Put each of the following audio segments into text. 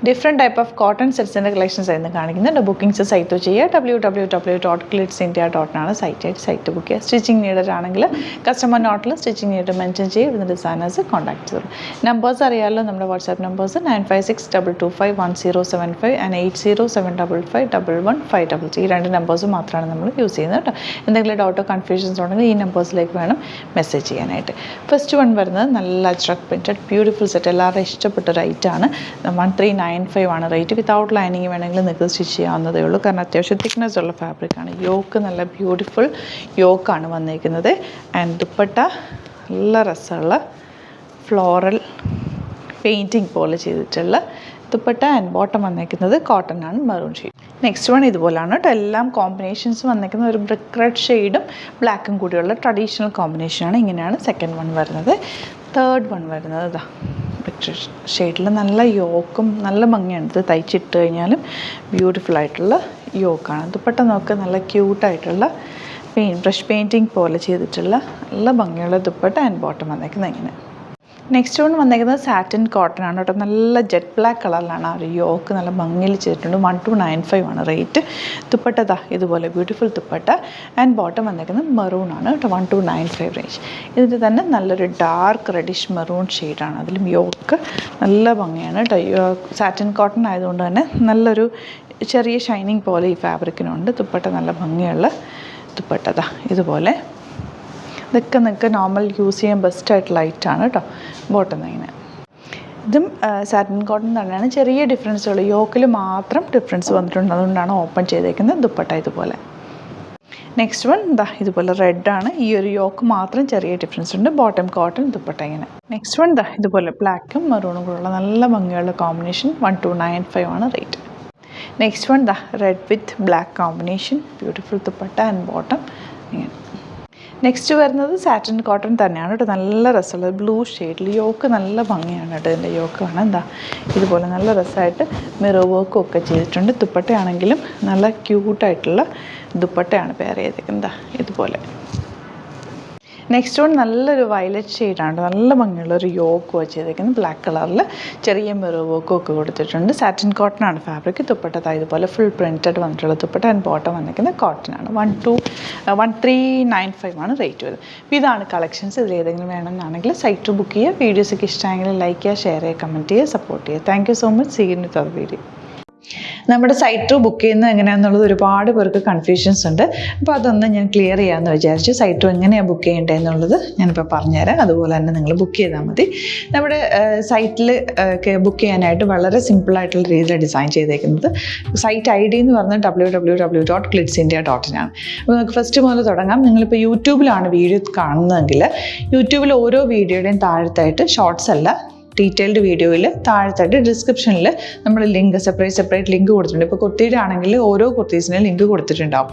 Different type of cotton സെറ്റ്സിൻ്റെ collections ആയിരുന്നു കാണിക്കുന്നുണ്ട്. ബുക്കിംഗ്സ് സൈറ്റ് ചെയ്യുക. www.glitzindia.com സൈറ്റ് ബുക്ക് ചെയ്യുക. സ്റ്റിച്ചിങ് നീഡഡ് ആണെങ്കിൽ കസ്റ്റമർ നോട്ടിൽ സ്റ്റിച്ചിങ് നീഡ് മെൻഷൻ ചെയ്യും. ഇവിടുന്ന് ഡിസൈനേഴ്സ് കോൺടാക്ട് ചെയ്യും. നമ്പേഴ്സ് അറിയാമല്ലോ, നമ്മുടെ വാട്സാപ്പ് നമ്പേഴ്സ് 9562251075 ആൻഡ് 8075551153. ഈ 2 നമ്പേഴ്സ് മാത്രമാണ് നമ്മൾ യൂസ് ചെയ്യുന്നത് കേട്ടോ. എന്തെങ്കിലും ഡൗട്ടോ കൺഫ്യൂഷൻസ് ഉണ്ടെങ്കിൽ ഈ നമ്പേഴ്സിലേക്ക് വേണം മെസ്സേജ് ചെയ്യാനായിട്ട്. ഫസ്റ്റ് വൺ വരുന്നത് നല്ല അജ്രക് പ്രിൻറ്റഡ് ബ്യൂട്ടിഫുൾ സെറ്റ്, എല്ലാവരും ഇഷ്ടപ്പെട്ട റേറ്റാണ്. 1395 ആണ് റേറ്റ്. വിത്തൗട്ട് ലൈനിങ് വേണമെങ്കിൽ നിങ്ങൾക്ക് സ്റ്റിച്ച് ചെയ്യാവുന്നതേ ഉള്ളൂ, കാരണം അത്യാവശ്യം തിക്നെസ് ഉള്ള ഫാബ്രിക്കാണ്. യോക്ക് നല്ല ബ്യൂട്ടിഫുൾ യോക്കാണ് വന്നിരിക്കുന്നത്. ആൻഡ് ദുപ്പട്ട നല്ല രസമുള്ള ഫ്ലോറൽ പെയിൻറ്റിങ് പോലെ ചെയ്തിട്ടുള്ള ദുപ്പട്ട. ആൻഡ് ബോട്ടം വന്നിരിക്കുന്നത് കോട്ടൺ ആണ്, മെറൂൺ ഷെയ്ഡ്. നെക്സ്റ്റ് വൺ ഇതുപോലെയാണ് കേട്ടോ. എല്ലാം കോമ്പിനേഷൻസ് വന്നിരിക്കുന്ന ഒരു ബ്രിക്ക് റെഡ് ഷെയ്ഡും ബ്ലാക്കും കൂടിയുള്ള ട്രഡീഷണൽ കോമ്പിനേഷനാണ്. ഇങ്ങനെയാണ് സെക്കൻഡ് വൺ വരുന്നത്. തേർഡ് വൺ വരുന്നത് ഇതാ ബ്രിക്ക് ഷെയ്ഡിൽ നല്ല യോക്കും നല്ല ഭംഗിയാണ്. ഇത് തയ്ച്ചിട്ട് കഴിഞ്ഞാലും ബ്യൂട്ടിഫുൾ ആയിട്ടുള്ള യോക്കാണ്. ദുപ്പട്ട നോക്ക്, നല്ല ക്യൂട്ടായിട്ടുള്ള ബ്രഷ് പെയിൻറ്റിങ് പോലെ ചെയ്തിട്ടുള്ള നല്ല ഭംഗിയുള്ള ദുപ്പട്ട. ആൻഡ് ബോട്ടം വന്നേക്കുന്നത് ഇങ്ങനെ. നെക്സ്റ്റ് വൺ വന്നേക്കുന്നത് സാറ്റിൻ കോട്ടൺ ആണ് കേട്ടോ. നല്ല ജെറ്റ് ബ്ലാക്ക് കളറിലാണ് ആ ഒരു യോക്ക് നല്ല ഭംഗിയിൽ ചെയ്തിട്ടുണ്ട്. 1295 ആണ് റേറ്റ്. ദുപ്പട്ട ഇതുപോലെ ബ്യൂട്ടിഫുൾ ദുപ്പട്ട. ആൻഡ് ബോട്ടം വന്നേക്കുന്നത് മെറൂൺ ആണ് കേട്ടോ. 1295 റേഞ്ച്. ഇതിൻ്റെ തന്നെ നല്ലൊരു ഡാർക്ക് റെഡിഷ് മെറൂൺ ഷെയ്ഡാണ്. അതിലും യോക്ക് നല്ല ഭംഗിയാണ് കേട്ടോ. സാറ്റിൻ കോട്ടൺ ആയതുകൊണ്ട് തന്നെ നല്ലൊരു ചെറിയ ഷൈനിങ് പോലെ ഈ ഫാബ്രിക്കിനുണ്ട്. ദുപ്പട്ട നല്ല ഭംഗിയുള്ള ദുപ്പട്ട ഇതുപോലെ. ഇതൊക്കെ നിങ്ങൾക്ക് നോർമൽ യൂസ് ചെയ്യാൻ ബെസ്റ്റായിട്ട് ലൈറ്റാണ് കേട്ടോ. ബോട്ടം ഇങ്ങനെ. ഇതും സാറ്റിൻ കോട്ടൺ തന്നെയാണ്. ചെറിയ ഡിഫറൻസ് ഉള്ളൂ, യോക്കിൽ മാത്രം ഡിഫറൻസ് വന്നിട്ടുണ്ട്. അതുകൊണ്ടാണ് ഓപ്പൺ ചെയ്തേക്കുന്നത്. ദുപ്പട്ട ഇതുപോലെ. നെക്സ്റ്റ് വൺ ഇതുപോലെ റെഡാണ്. ഈ ഒരു യോക്ക് മാത്രം ചെറിയ ഡിഫറൻസ് ഉണ്ട്. ബോട്ടം കോട്ടൺ, ദുപ്പട്ട ഇങ്ങനെ. നെക്സ്റ്റ് വൺ ഇതുപോലെ ബ്ലാക്കും മെറൂണും കൂടെയുള്ള നല്ല ഭംഗിയുള്ള കോമ്പിനേഷൻ. 1295 ആണ് rate. Next one read with black combination, beautiful dupatta and bottom ഇങ്ങനെ. നെക്സ്റ്റ് വരുന്നത് സാറ്റിൻ കോട്ടൺ തന്നെയാണ് കേട്ടോ. നല്ല രസമുള്ള ബ്ലൂ ഷെയ്ഡിൽ യോക്ക് നല്ല ഭംഗിയാണ് കേട്ടോ. ഇതിൻ്റെ യോക്ക് കാണാൻ ഇതുപോലെ നല്ല രസമായിട്ട് മിറർ വർക്കും ഒക്കെ ചെയ്തിട്ടുണ്ട്. ദുപ്പട്ടയാണെങ്കിലും നല്ല ക്യൂട്ടായിട്ടുള്ള ദുപ്പട്ടയാണ് പെയർ ചെയ്തേക്കുന്നത് ഇതുപോലെ. നെക്സ്റ്റ് വൺ നല്ലൊരു വയലറ്റ് ഷെയ്ഡാണ്. നല്ല ഭംഗിയുള്ളൊരു യോക്ക് ചെയ്തേക്കുന്നത് ബ്ലാക്ക് കളറിൽ ചെറിയ മിറർ വർക്കും ഒക്കെ കൊടുത്തിട്ടുണ്ട്. സാറ്റിൻ കോട്ടൺ ആണ് ഫാബ്രിക്. ദുപ്പട്ട ഇതുപോലെ ഫുൾ പ്രിൻറ്റഡ് വന്നിട്ടുള്ള ദുപ്പട്ട. ആൻഡ് ബോട്ടം വന്നിരിക്കുന്നത് കോട്ടൺ ആണ്. 1395 ആണ് റേറ്റ് വരുന്നത്. അപ്പോൾ ഇതാണ് കളക്ഷൻസ്. ഇതിൽ ഏതെങ്കിലും വേണമെന്നാണെങ്കിൽ സൈറ്റ് ബുക്ക് ചെയ്യുക. വീഡിയോസൊക്കെ ഇഷ്ടമായെങ്കിൽ ലൈക്ക് ചെയ്യുക, ഷെയർ ചെയ്യുക, കമൻറ്റ് ചെയ്യുക, സപ്പോർട്ട് ചെയ്യുക. Thank you so much. See you in the video. നമ്മുടെ സൈറ്റ് ബുക്ക് ചെയ്യുന്നത് എങ്ങനെയാണെന്നുള്ളത് ഒരുപാട് പേർക്ക് കൺഫ്യൂഷൻസ് ഉണ്ട്. അപ്പോൾ അതൊന്ന് ഞാൻ ക്ലിയർ ചെയ്യാമെന്ന് വിചാരിച്ചു. സൈറ്റ് എങ്ങനെയാണ് ബുക്ക് ചെയ്യേണ്ടത് എന്നുള്ളത് ഞാനിപ്പോൾ പറഞ്ഞുതരാം. അതുപോലെ തന്നെ നിങ്ങൾ ബുക്ക് ചെയ്താൽ മതി. നമ്മുടെ സൈറ്റിൽ ബുക്ക് ചെയ്യാനായിട്ട് വളരെ സിമ്പിളായിട്ടുള്ള രീതിയിൽ ഡിസൈൻ ചെയ്തേക്കുന്നത്. സൈറ്റ് ID എന്ന് പറഞ്ഞാൽ www.glitzindia.in ആണ്. അപ്പോൾ നമുക്ക് ഫസ്റ്റ് മുതൽ തുടങ്ങാം. നിങ്ങളിപ്പോൾ യൂട്യൂബിലാണ് വീഡിയോ കാണുന്നതെങ്കിൽ യൂട്യൂബിൽ ഓരോ വീഡിയോയുടെയും താഴത്തായിട്ട് ഷോർട്സ് അല്ല, ഡീറ്റെയിൽഡ് വീഡിയോയിൽ താഴത്തായിട്ട് ഡിസ്ക്രിപ്ഷനിൽ നമ്മൾ ലിങ്ക് സെപ്പറേറ്റ് ലിങ്ക് കൊടുത്തിട്ടുണ്ട്. ഇപ്പോൾ കുർത്തിയുടെ ആണെങ്കിൽ ഓരോ കുർത്തീസിനും ലിങ്ക് കൊടുത്തിട്ടുണ്ടാവും.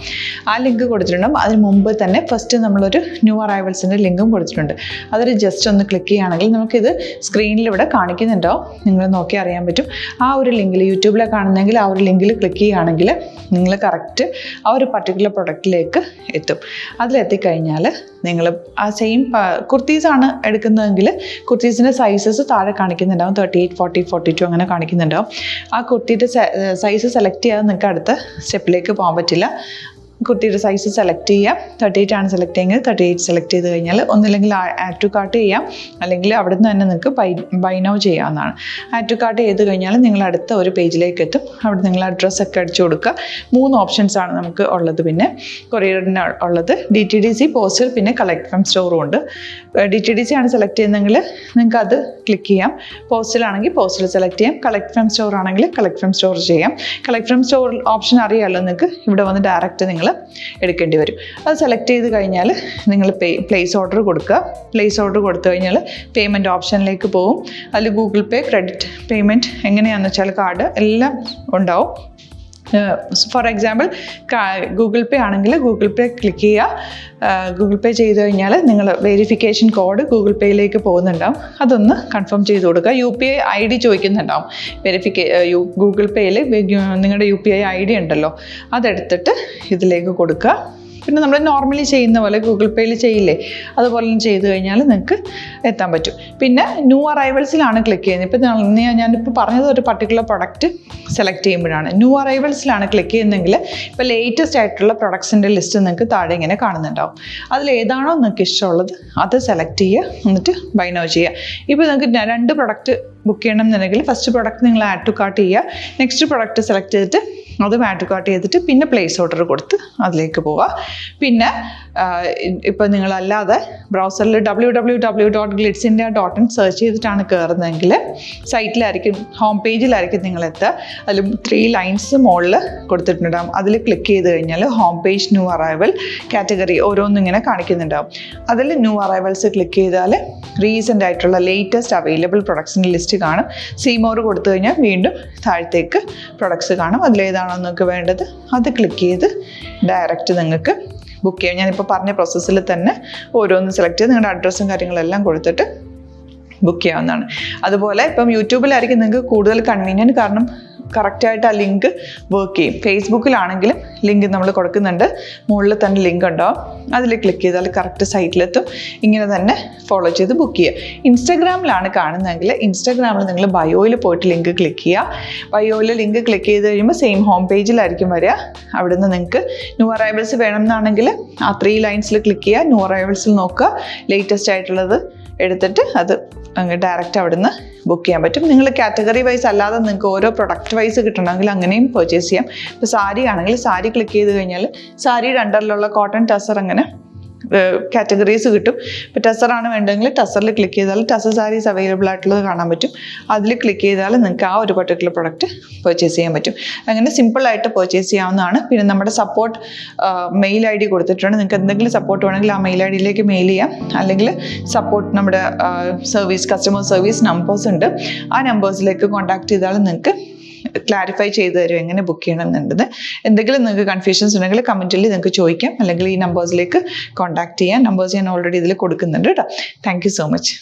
ആ ലിങ്ക് കൊടുത്തിട്ടുണ്ടാവും. അതിന് മുമ്പ് തന്നെ ഫസ്റ്റ് നമ്മളൊരു ന്യൂ അറൈവൽസിൻ്റെ ലിങ്കും കൊടുത്തിട്ടുണ്ട്. അതൊരു ജസ്റ്റ് ഒന്ന് ക്ലിക്ക് ചെയ്യുകയാണെങ്കിൽ നമുക്കിത് സ്ക്രീനിൽ ഇവിടെ കാണിക്കുന്നുണ്ടാവും. നിങ്ങൾ നോക്കി അറിയാൻ പറ്റും. ആ ഒരു ലിങ്കിൽ യൂട്യൂബിലെ കാണുന്നെങ്കിൽ ആ ഒരു ലിങ്കിൽ ക്ലിക്ക് ചെയ്യുകയാണെങ്കിൽ നിങ്ങൾ കറക്റ്റ് ആ ഒരു പർട്ടിക്കുലർ പ്രൊഡക്റ്റിലേക്ക് എത്തും. അതിലെത്തിക്കഴിഞ്ഞാൽ നിങ്ങൾ ആ സെയിം കുർത്തീസാണ് എടുക്കുന്നതെങ്കിൽ കുർത്തീസിൻ്റെ സൈസസ് താഴെ കാണിക്കുന്നുണ്ടാവും. 38, 40, 42 അങ്ങനെ കാണിക്കുന്നുണ്ടാവും. ആ കുർത്തിയുടെ സൈസ് സെലക്ട് ചെയ്യാതെ നിങ്ങൾക്ക് അടുത്ത സ്റ്റെപ്പിലേക്ക് പോകാൻ പറ്റില്ല. കുർത്തിയുടെ സൈസ് സെലക്ട് ചെയ്യാം. 38 ആണ് സെലക്ട് ചെയ്യുന്നത്. 38 സെലക്ട് ചെയ്ത് കഴിഞ്ഞാൽ ഒന്നില്ലെങ്കിൽ ആഡ് ടു കാർട്ട് ചെയ്യാം, അല്ലെങ്കിൽ അവിടെ നിന്ന് തന്നെ നിങ്ങൾക്ക് ബൈ നൗ ചെയ്യാവുന്നതാണ്. ആഡ് ടു കാർട്ട് ചെയ്ത് കഴിഞ്ഞാൽ നിങ്ങൾ അടുത്ത ഒരു പേജിലേക്ക് എത്തും. അവിടെ നിങ്ങൾ അഡ്രസ്സൊക്കെ അടിച്ചു കൊടുക്കുക. 3 ഓപ്ഷൻസ് ആണ് നമുക്ക് ഉള്ളത്. പിന്നെ കൊറിയറിന് ഉള്ളത് DTDC, പോസ്റ്റൽ, പിന്നെ കളക്ട് ഫ്രം സ്റ്റോറും ഉണ്ട്. DTDC ആണ് സെലക്ട് ചെയ്യുന്നതെങ്കിൽ നിങ്ങൾക്ക് അത് ക്ലിക്ക് ചെയ്യാം. പോസ്റ്റലാണെങ്കിൽ പോസ്റ്റൽ സെലക്ട് ചെയ്യാം. കളക്ട് ഫ്രം സ്റ്റോർ ആണെങ്കിൽ കളക്ട് ഫ്രം സ്റ്റോർ ചെയ്യാം. കളക്ട് ഫ്രം സ്റ്റോർ ഓപ്ഷൻ അറിയാമല്ലോ നിങ്ങൾക്ക്. ഇവിടെ വന്ന് ഡയറക്റ്റ് നിങ്ങൾ എടുക്കേണ്ടി വരും. അത് സെലക്ട് ചെയ്ത് കഴിഞ്ഞാൽ നിങ്ങൾ പ്ലേസ് ഓർഡർ കൊടുക്കുക. പ്ലേസ് ഓർഡർ കൊടുത്തു കഴിഞ്ഞാൽ പേയ്മെൻറ്റ് ഓപ്ഷനിലേക്ക് പോകും. അതിൽ ഗൂഗിൾ പേ, ക്രെഡിറ്റ് പേയ്മെൻറ്റ് എങ്ങനെയാണെന്ന് വെച്ചാൽ കാർഡ് എല്ലാം ഉണ്ടാവും. ഫോർ എക്സാമ്പിൾ ഗൂഗിൾ പേ ആണെങ്കിൽ ഗൂഗിൾ പേ ക്ലിക്ക് ചെയ്യുക. ഗൂഗിൾ പേ ചെയ്ത് കഴിഞ്ഞാൽ നിങ്ങൾ വെരിഫിക്കേഷൻ കോഡ് ഗൂഗിൾ പേയിലേക്ക് പോകുന്നുണ്ടാവും. അതൊന്ന് കൺഫേം ചെയ്ത് കൊടുക്കുക. UPI ID ചോദിക്കുന്നുണ്ടാവും. ഗൂഗിൾ പേയിൽ നിങ്ങളുടെ UPI ID ഉണ്ടല്ലോ, അതെടുത്തിട്ട് ഇതിലേക്ക് കൊടുക്കുക. പിന്നെ നമ്മൾ നോർമലി ചെയ്യുന്ന പോലെ ഗൂഗിൾ പേയിൽ ചെയ്യില്ലേ, അതുപോലെ ചെയ്ത് കഴിഞ്ഞാൽ നിങ്ങൾക്ക് എത്താൻ പറ്റും. പിന്നെ ന്യൂ അറൈവൽസിലാണ് ക്ലിക്ക് ചെയ്യുന്നത്. ഇപ്പം ഞാനിപ്പോൾ പറഞ്ഞത് ഒരു പർട്ടിക്കുലർ പ്രൊഡക്റ്റ് സെലക്ട് ചെയ്യുമ്പോഴാണ്. ന്യൂ അറൈവൽസിലാണ് ക്ലിക്ക് ചെയ്യുന്നതെങ്കിൽ ഇപ്പോൾ ലേറ്റസ്റ്റ് ആയിട്ടുള്ള പ്രൊഡക്ട്സിൻ്റെ ലിസ്റ്റ് നിങ്ങൾക്ക് താഴെ ഇങ്ങനെ കാണുന്നുണ്ടാവും. അതിലേതാണോ നിങ്ങൾക്ക് ഇഷ്ടമുള്ളത് അത് സെലക്ട് ചെയ്യുക, എന്നിട്ട് ബൈ നൗ ചെയ്യുക. ഇപ്പോൾ നിങ്ങൾക്ക് 2 പ്രൊഡക്റ്റ് ബുക്ക് ചെയ്യണം എന്നുണ്ടെങ്കിൽ ഫസ്റ്റ് പ്രൊഡക്റ്റ് നിങ്ങൾ ആഡ് ടു കാർട്ട് ചെയ്യുക, നെക്സ്റ്റ് പ്രൊഡക്റ്റ് സെലക്ട് ചെയ്തിട്ട് അതും ആഡ് ടു കാർട്ട് ചെയ്തിട്ട് പിന്നെ പ്ലേസ് ഓർഡർ കൊടുത്ത് അതിലേക്ക് പോവുക. പിന്നെ ഇപ്പോൾ നിങ്ങളല്ലാതെ ബ്രൗസറിൽ www.glitzindia.in സെർച്ച് ചെയ്തിട്ടാണ് കയറുന്നതെങ്കിൽ സൈറ്റിലായിരിക്കും, ഹോം പേജിലായിരിക്കും നിങ്ങളെത്തുക. അതിൽ 3 ലൈൻസ് മുകളിൽ കൊടുത്തിട്ടുണ്ടാകും. അതിൽ ക്ലിക്ക് ചെയ്ത് കഴിഞ്ഞാൽ home page new arrival category ഓരോന്നും ഇങ്ങനെ കാണിക്കുന്നുണ്ടാവും. അതിൽ ന്യൂ അറൈവൽസ് ക്ലിക്ക് ചെയ്താൽ റീസെൻ്റ് ആയിട്ടുള്ള ലേറ്റസ്റ്റ് അവൈലബിൾ പ്രൊഡക്ട്സിൻ്റെ ലിസ്റ്റ് കാണും. സീമോർ കൊടുത്തു കഴിഞ്ഞാൽ വീണ്ടും താഴത്തേക്ക് പ്രൊഡക്ട്സ് കാണും. അതിലേതാണോ നിങ്ങൾക്ക് വേണ്ടത് അത് ക്ലിക്ക് ചെയ്ത് ഡയറക്റ്റ് നിങ്ങൾക്ക് ബുക്ക് ചെയ്യാം. ഞാനിപ്പോൾ പറഞ്ഞ പ്രോസസ്സിൽ തന്നെ ഓരോന്ന് സെലക്ട് ചെയ്ത് നിങ്ങളുടെ അഡ്രസ്സും കാര്യങ്ങളെല്ലാം കൊടുത്തിട്ട് ബുക്ക് ചെയ്യാവുന്നതാണ്. അതുപോലെ ഇപ്പം യൂട്യൂബിലായിരിക്കും നിങ്ങൾക്ക് കൂടുതൽ കൺവീനിയൻറ്റ്, കാരണം കറക്റ്റായിട്ട് ആ ലിങ്ക് വർക്ക് ചെയ്യും. ഫേസ്ബുക്കിലാണെങ്കിലും ലിങ്ക് നമ്മൾ കൊടുക്കുന്നുണ്ട്, മുകളിൽ തന്നെ ലിങ്ക് ഉണ്ടാവും. അതിൽ ക്ലിക്ക് ചെയ്താൽ കറക്റ്റ് സൈറ്റിലെത്തും. ഇങ്ങനെ തന്നെ ഫോളോ ചെയ്ത് ബുക്ക് ചെയ്യുക. ഇൻസ്റ്റാഗ്രാമിലാണ് കാണുന്നതെങ്കിൽ ഇൻസ്റ്റാഗ്രാമിൽ നിങ്ങൾ ബയോയിൽ പോയിട്ട് ലിങ്ക് ക്ലിക്ക് ചെയ്യുക. ബയോയിൽ ലിങ്ക് ക്ലിക്ക് ചെയ്ത് കഴിയുമ്പോൾ സെയിം ഹോം പേജിലായിരിക്കും വരിക. അവിടുന്ന് നിങ്ങൾക്ക് ന്യൂ അറൈവൽസ് വേണമെന്നാണെങ്കിൽ ആ 3 ലൈൻസിൽ ക്ലിക്ക് ചെയ്യുക, ന്യൂ അറൈവൽസിൽ നോക്കുക, ലേറ്റസ്റ്റ് ആയിട്ടുള്ളത് എടുത്തിട്ട് അത് അങ്ങ് ഡയറക്റ്റ് അവിടുന്ന് ബുക്ക് ചെയ്യാൻ പറ്റും. നിങ്ങൾ കാറ്റഗറി വൈസ് അല്ലാതെ നിങ്ങൾക്ക് ഓരോ പ്രൊഡക്റ്റ് വൈസ് കിട്ടണമെങ്കിൽ അങ്ങനെയും പർച്ചേസ് ചെയ്യാം. ഇപ്പോൾ സാരി ആണെങ്കിൽ സാരി ക്ലിക്ക് ചെയ്ത് കഴിഞ്ഞാൽ സാരിയുടെ അണ്ടറിലുള്ള കോട്ടൺ ടസർ അങ്ങനെ കാറ്റഗറീസ് കിട്ടും. ഇപ്പോൾ ടസറാണ് വേണ്ടതെങ്കിൽ ടസറിൽ ക്ലിക്ക് ചെയ്താൽ ടസർ സാരീസ് അവൈലബിൾ ആയിട്ടുള്ളത് കാണാൻ പറ്റും. അതിൽ ക്ലിക്ക് ചെയ്താൽ നിങ്ങൾക്ക് ആ ഒരു പർട്ടിക്കുലർ പ്രൊഡക്റ്റ് പർച്ചേസ് ചെയ്യാൻ പറ്റും. അങ്ങനെ സിമ്പിളായിട്ട് പർച്ചേസ് ചെയ്യാവുന്നതാണ്. പിന്നെ നമ്മുടെ സപ്പോർട്ട് മെയിൽ ID കൊടുത്തിട്ടുണ്ട്. നിങ്ങൾക്ക് എന്തെങ്കിലും സപ്പോർട്ട് വേണമെങ്കിൽ ആ മെയിൽ IDയിലേക്ക് മെയിൽ ചെയ്യാം. അല്ലെങ്കിൽ സപ്പോർട്ട് നമ്മുടെ കസ്റ്റമർ സർവീസ് നമ്പേഴ്സ് ഉണ്ട്, ആ നമ്പേഴ്സിലേക്ക് കോൺടാക്ട് ചെയ്താൽ നിങ്ങൾക്ക് ക്ലാരിഫൈ ചെയ്ത് തരും എങ്ങനെ ബുക്ക് ചെയ്യണം എന്നുള്ളത്. എന്തെങ്കിലും നിങ്ങൾക്ക് കൺഫ്യൂഷൻസ് ഉണ്ടെങ്കിൽ കമൻറ്റിൽ നിങ്ങൾക്ക് ചോദിക്കാം, അല്ലെങ്കിൽ ഈ നമ്പേഴ്സിലേക്ക് കോൺടാക്ട് ചെയ്യാം. നമ്പേഴ്സ് ഞാൻ ഓൾറെഡി ഇതിൽ കൊടുക്കുന്നുണ്ട് കേട്ടോ. Thank you so much.